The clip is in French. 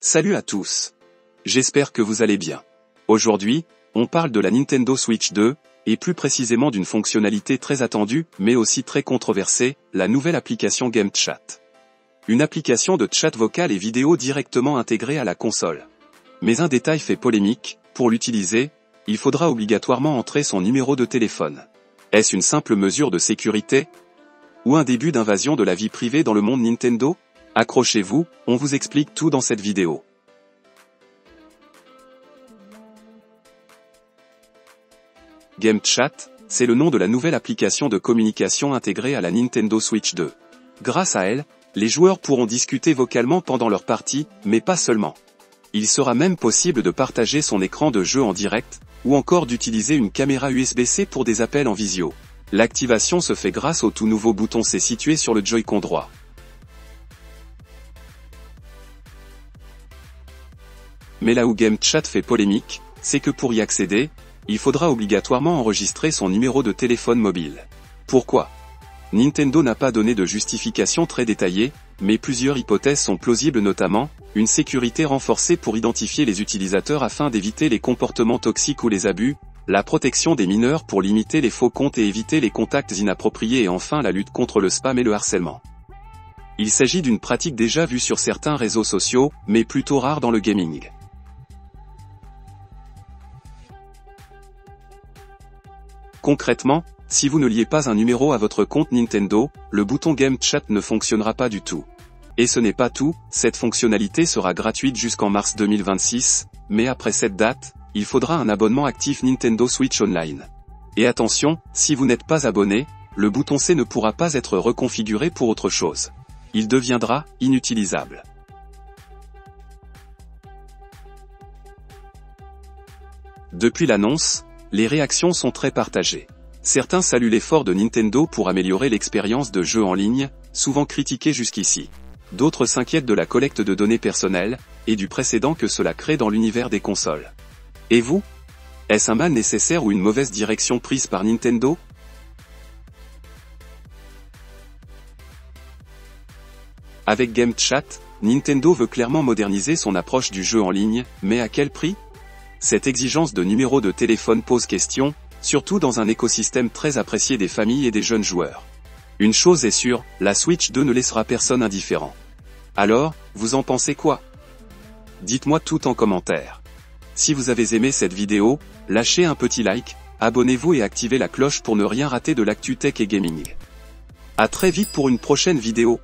Salut à tous. J'espère que vous allez bien. Aujourd'hui, on parle de la Nintendo Switch 2, et plus précisément d'une fonctionnalité très attendue, mais aussi très controversée, la nouvelle application GameChat. Une application de chat vocal et vidéo directement intégrée à la console. Mais un détail fait polémique, pour l'utiliser, il faudra obligatoirement entrer son numéro de téléphone. Est-ce une simple mesure de sécurité? Ou un début d'invasion de la vie privée dans le monde Nintendo? Accrochez-vous, on vous explique tout dans cette vidéo. GameChat, c'est le nom de la nouvelle application de communication intégrée à la Nintendo Switch 2. Grâce à elle, les joueurs pourront discuter vocalement pendant leur partie, mais pas seulement. Il sera même possible de partager son écran de jeu en direct, ou encore d'utiliser une caméra USB-C pour des appels en visio. L'activation se fait grâce au tout nouveau bouton C situé sur le Joy-Con droit. Mais là où GameChat fait polémique, c'est que pour y accéder, il faudra obligatoirement enregistrer son numéro de téléphone mobile. Pourquoi? Nintendo n'a pas donné de justification très détaillée, mais plusieurs hypothèses sont plausibles, notamment, une sécurité renforcée pour identifier les utilisateurs afin d'éviter les comportements toxiques ou les abus, la protection des mineurs pour limiter les faux comptes et éviter les contacts inappropriés et enfin la lutte contre le spam et le harcèlement. Il s'agit d'une pratique déjà vue sur certains réseaux sociaux, mais plutôt rare dans le gaming. Concrètement, si vous ne liez pas un numéro à votre compte Nintendo, le bouton GameChat ne fonctionnera pas du tout. Et ce n'est pas tout, cette fonctionnalité sera gratuite jusqu'en mars 2026, mais après cette date, il faudra un abonnement actif Nintendo Switch Online. Et attention, si vous n'êtes pas abonné, le bouton C ne pourra pas être reconfiguré pour autre chose. Il deviendra inutilisable. Depuis l'annonce, les réactions sont très partagées. Certains saluent l'effort de Nintendo pour améliorer l'expérience de jeu en ligne, souvent critiquée jusqu'ici. D'autres s'inquiètent de la collecte de données personnelles, et du précédent que cela crée dans l'univers des consoles. Et vous? Est-ce un mal nécessaire ou une mauvaise direction prise par Nintendo? Avec GameChat, Nintendo veut clairement moderniser son approche du jeu en ligne, mais à quel prix? Cette exigence de numéro de téléphone pose question, surtout dans un écosystème très apprécié des familles et des jeunes joueurs. Une chose est sûre, la Switch 2 ne laissera personne indifférent. Alors, vous en pensez quoi? Dites-moi tout en commentaire. Si vous avez aimé cette vidéo, lâchez un petit like, abonnez-vous et activez la cloche pour ne rien rater de l'actu tech et gaming. À très vite pour une prochaine vidéo.